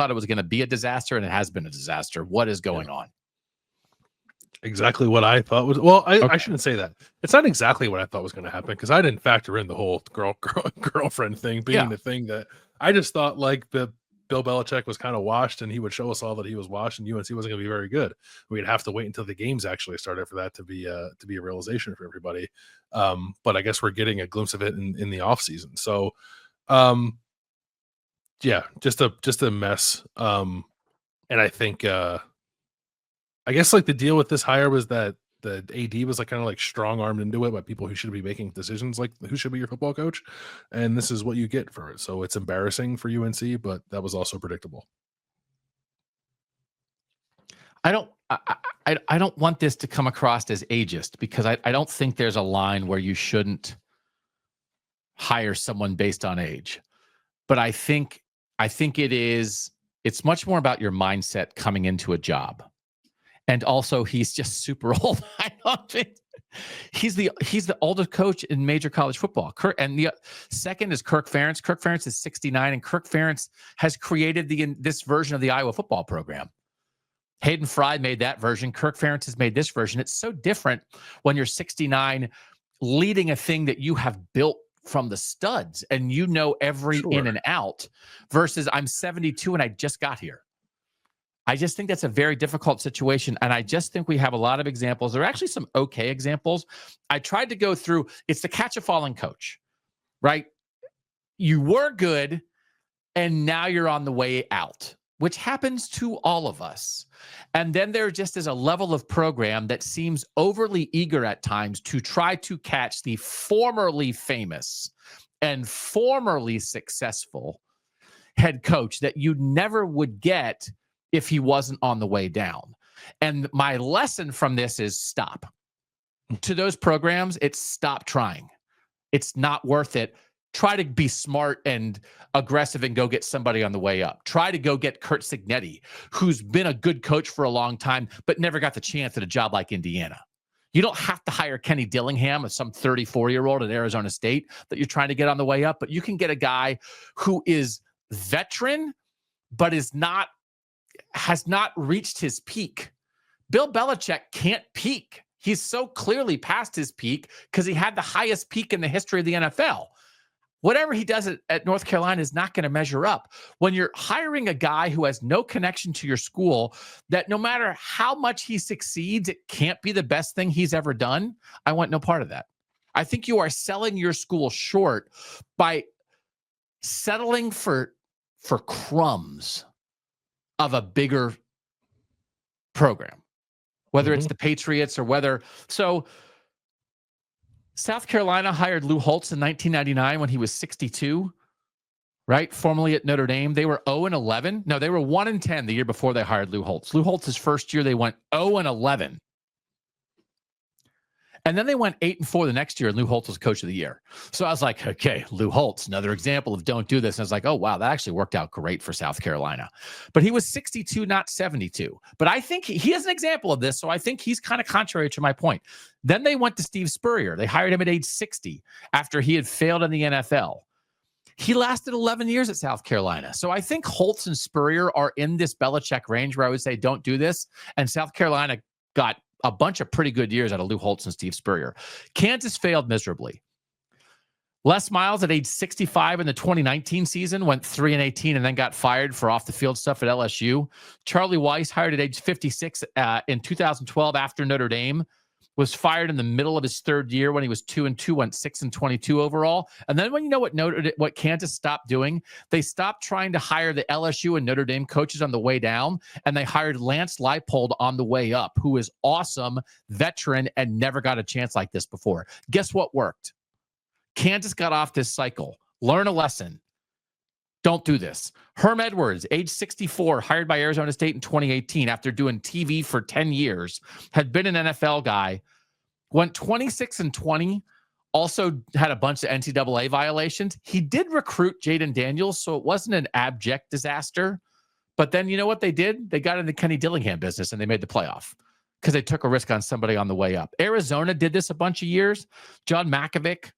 thought it was going to be a disaster, and it has been a disaster. What is going on? Exactly what I thought was. Well, I shouldn't say that. It's not exactly what I thought was going to happen because I didn't factor in the whole girlfriend thing being the thing that I just thought like the Bill Belichick was kind of washed, and he would show us all that he was washed, and UNC wasn't going to be very good. We'd have to wait until the games actually started for that to be a realization for everybody. But I guess we're getting a glimpse of it in the off season. So, yeah, just a mess. And I think. I guess like the deal with this hire was that the AD was like kind of like strong armed into it by people who should be making decisions like who should be your football coach, and this is what you get for it. So it's embarrassing for UNC, but that was also predictable. I don't want this to come across as ageist because I don't think there's a line where you shouldn't hire someone based on age, but I think it's much more about your mindset coming into a job. And also, he's just super old. I don't think he's the oldest coach in major college football. And the second is Kirk Ferentz. Kirk Ferentz is 69, and Kirk Ferentz has created this version of the Iowa football program. Hayden Fry made that version. Kirk Ferentz has made this version. It's so different when you're 69, leading a thing that you have built from the studs, and you know every in and out, versus I'm 72 and I just got here. I just think that's a very difficult situation. And I just think we have a lot of examples. There are actually some okay examples. I tried to go through, it's the catch a falling coach, right? You were good and now you're on the way out, which happens to all of us. And then there just is a level of program that seems overly eager at times to try to catch the formerly famous and formerly successful head coach that you never would get if he wasn't on the way down. And my lesson from this is stop. To those programs, it's stop trying. It's not worth it. Try to be smart and aggressive and go get somebody on the way up. Try to go get Kurt Cignetti, who's been a good coach for a long time, but never got the chance at a job like Indiana. You don't have to hire Kenny Dillingham, some 34-year-old at Arizona State that you're trying to get on the way up, but you can get a guy who is veteran, but has not reached his peak. Bill Belichick can't peak. He's so clearly past his peak because he had the highest peak in the history of the NFL. Whatever he does at North Carolina is not going to measure up. When you're hiring a guy who has no connection to your school, that no matter how much he succeeds, it can't be the best thing he's ever done, I want no part of that. I think you are selling your school short by settling for crumbs of a bigger program, whether it's the Patriots or whether. So South Carolina hired Lou Holtz in 1999 when he was 62, right? Formerly at Notre Dame. They were 0-11. No, they were 1-10 the year before they hired Lou Holtz. Lou Holtz's first year, they went 0-11. And then they went 8-4 the next year, and Lou Holtz was coach of the year. So I was like, okay, Lou Holtz, another example of don't do this. And I was like, oh, wow, that actually worked out great for South Carolina. But he was 62, not 72. But I think he is an example of this, so I think he's kind of contrary to my point. Then they went to Steve Spurrier. They hired him at age 60 after he had failed in the NFL. He lasted 11 years at South Carolina. So I think Holtz and Spurrier are in this Belichick range where I would say don't do this. And South Carolina got a bunch of pretty good years out of Lou Holtz and Steve Spurrier. Kansas failed miserably. Les Miles at age 65 in the 2019 season went 3-18 and then got fired for off-the-field stuff at LSU. Charlie Weiss, hired at age 56 in 2012 after Notre Dame, was fired in the middle of his third year when he was 2-2, went 6-22 overall. And then when you know what Kansas stopped doing, they stopped trying to hire the LSU and Notre Dame coaches on the way down, and they hired Lance Leipold on the way up, who is awesome, veteran, and never got a chance like this before. Guess what worked? Kansas got off this cycle. Learn a lesson. Don't do this. Herm Edwards, age 64, hired by Arizona State in 2018 after doing TV for 10 years, had been an NFL guy, went 26-20, also had a bunch of NCAA violations. He did recruit Jaden Daniels, so it wasn't an abject disaster. But then you know what they did? They got in the Kenny Dillingham business and they made the playoff because they took a risk on somebody on the way up. Arizona did this a bunch of years. John Malkovich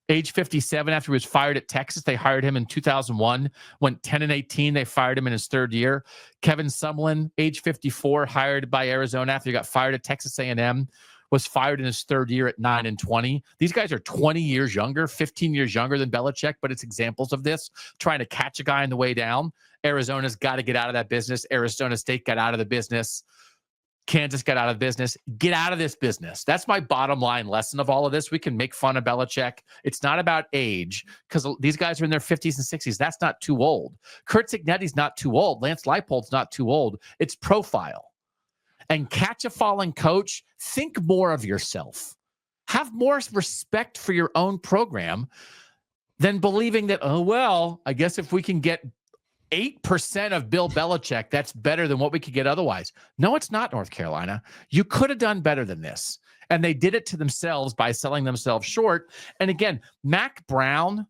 age 57 after he was fired at Texas. They hired him in 2001, went 10-18. They fired him in his third year. Kevin Sumlin, age 54, hired by Arizona after he got fired at Texas A&M, was fired in his third year at 9-20. These guys are 20 years younger, 15 years younger than Belichick, but it's examples of this, trying to catch a guy on the way down. Arizona's got to get out of that business. Arizona State got out of the business. Kansas got out of business. Get out of this business. That's my bottom line lesson of all of this. We can make fun of Belichick. It's not about age, because these guys are in their 50s and 60s. That's not too old. Curt Cignetti's not too old. Lance Leipold's not too old. It's profile. And catch a falling coach. Think more of yourself. Have more respect for your own program than believing that, oh, well, I guess if we can get 8% of Bill Belichick, that's better than what we could get otherwise. No, it's not, North Carolina. You could have done better than this. And they did it to themselves by selling themselves short. And again, Mac Brown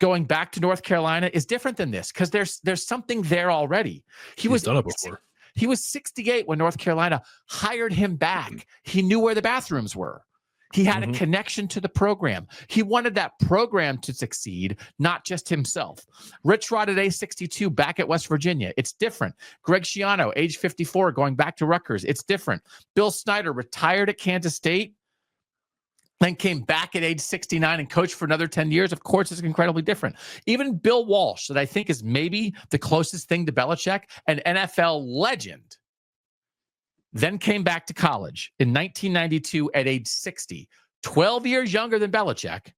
going back to North Carolina is different than this, because there's something there already. He's done it before. He was 68 when North Carolina hired him back. He knew where the bathrooms were. He had a connection to the program. He wanted that program to succeed, not just himself. Rich Rod at age 62 back at West Virginia. It's different. Greg Schiano, age 54, going back to Rutgers. It's different. Bill Snyder retired at Kansas State, then came back at age 69 and coached for another 10 years. Of course, it's incredibly different. Even Bill Walsh, that I think is maybe the closest thing to Belichick, an NFL legend, then came back to college in 1992 at age 60, 12 years younger than Belichick,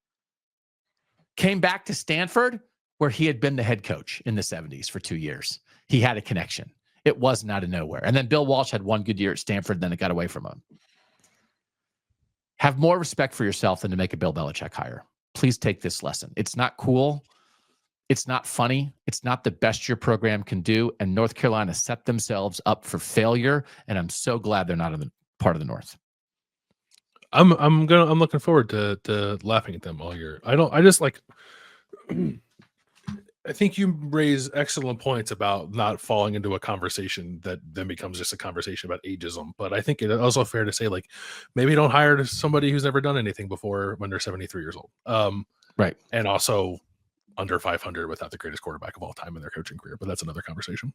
came back to Stanford, where he had been the head coach in the 70s for 2 years. He had a connection. It wasn't out of nowhere. And then Bill Walsh had one good year at Stanford, then it got away from him. Have more respect for yourself than to make a Bill Belichick hire. Please take this lesson. It's not cool. It's not funny. It's not the best your program can do. And North Carolina set themselves up for failure. And I'm so glad they're not in the part of the North. I'm looking forward to laughing at them all year. I think you raise excellent points about not falling into a conversation that then becomes just a conversation about ageism. But I think it's also fair to say, like, maybe don't hire somebody who's never done anything before when they're 73 years old. Right. And also under 500 without the greatest quarterback of all time in their coaching career. But that's another conversation.